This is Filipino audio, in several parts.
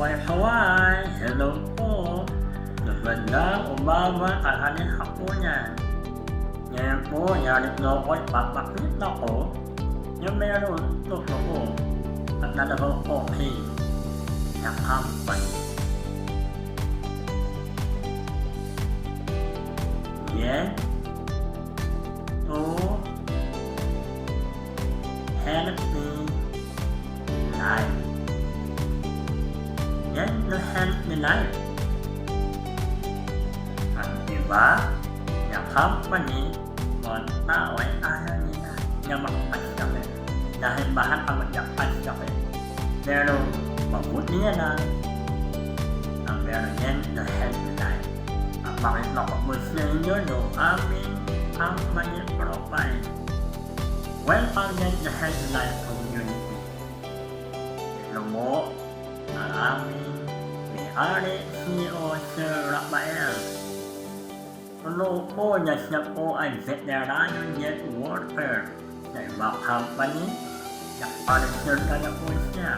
Kaway-kaway, hello po. Magandang umaga tanghali hapon yan. Ngayon po, yalit na ako'y papakita ko yung meron totoo at talagang okay na company. Yan to help me life. Yan to help me life. Ang iba, yung company, mga tao ay ayaw nila na magpasyakit dahil mahal ang magpasyakit. Pero mabuti niya lang ang meron yan na help me life. At bakit nakapos na inyo yung aming company profile? Welcome yan na help me life community. Hello mo ang aming may-ari CEO Sir Rafael. Tulo po na siya po ay veterano jet worker sa ibang company. Nakapareserve na po siya.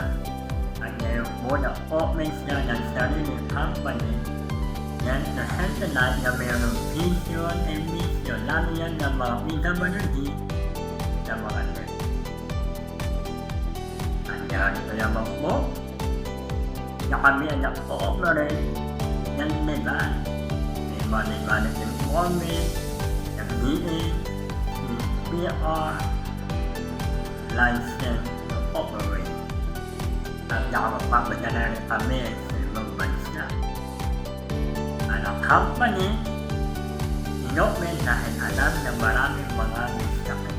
At ngayon po na-open siya ng sarili company. Yan na headline na mayroong vision and mission. Lalo yan ng mga PWD sa mga net. At yan ito naman po na kami ay na-cooperate ng legal. Management Informant, FDA, PR, license to operate. At nakapagpapadala rin kami sa ibang bansa. Ang company, inopen dahil alam na maraming mga mistakit.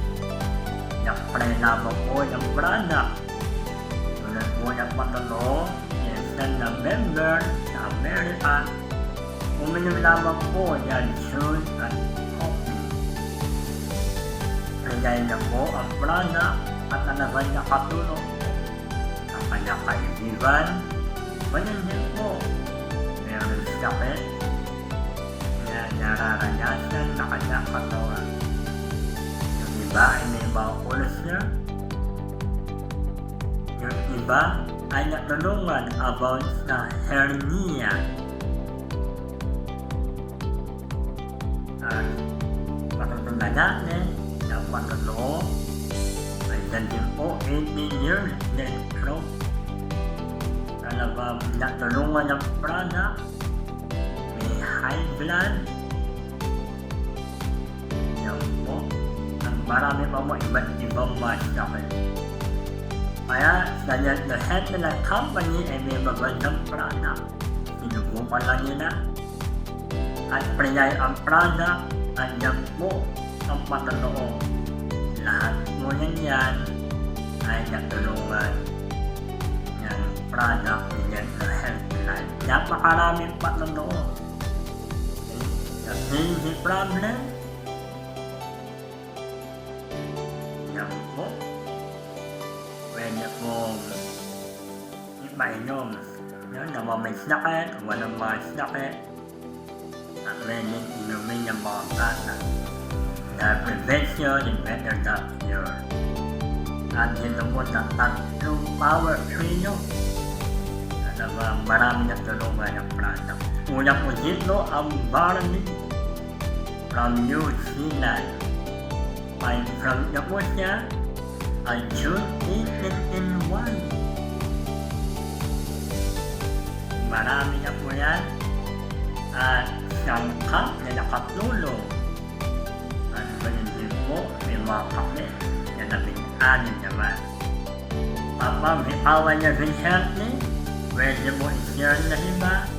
Nakapray lamang po ng product. Tulad po ng patulong, isang na member sa Amerika. Uminom lamang po yan juice at coffee. Kaya na po ang product at alaban na katulong po sa kanyang kaibigan. Ganyan din po, meron sakit na nararanasan na kanyang katawan. Yung iba ay may mga ulcer. Yung iba ay natulungan about sa hernia. Patutulad natin na patutoo ay din po 18 years na stroke. Talagang natulungan ng product, may high blood. Yan po, ang marami pa mo iba't ibang masakit. Kaya sa head ng company ay may magandang product. Sinubukan lang nila at prinay ang product at yan po ang patotoo. Lahat mo yan ay natulungan ng product niyan na health life. Napakaraming patotoo. Kasi hindi problem. Yan po. Pwede pong ipainom. Yan, naman may sakit, walang mga sakit. At pwede inumin ng mga bata. The prevention is better than cure. At dito po sa tatlong power trio. Talagang marami na tulungan ng product. Una po dito ang barley from New Zealand. Ay from na po siya ang June 18 in 1. Marami na po yan. At siyang cup na nakatulong. At ganyan din po, may mga kape na labing-anim naman. Papawipawan niya rin healthy, pwede mo i-share na iba.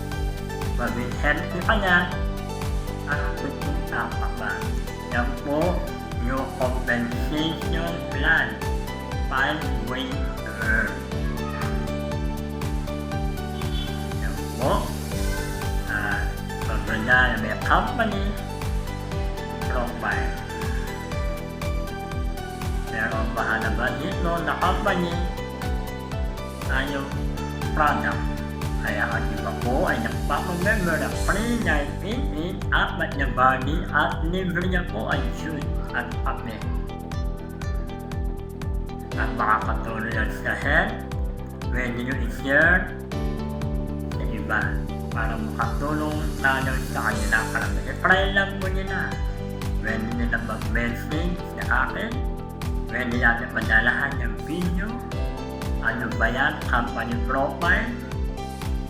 Pag healthy ka na, at pupunta ka ba? Yan po, yung compensation plan. 5-way term. Yan po. Pagkanya na may company profile. Pero ang mahalaga dito na company ay yung product. Kaya ang iba po ay nagpapamember ng free 19 apat na body at libre niya po ay juice at kape. At makakatulong yan sa health. Pwede nyo i-share iba para makatulong tayo sa kanila para i-try lang mo nila. Pwede nila mag-message sa akin. Pwede natin padalahan ng video. Ano ba yan? Company profile,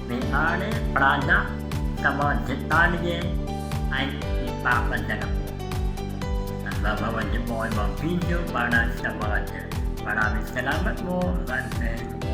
may-ari, product, sa mga detalye ay ipapadala ko. Nagbabawan din po kayo mga video para sa mga Maraming salamat po. God bless.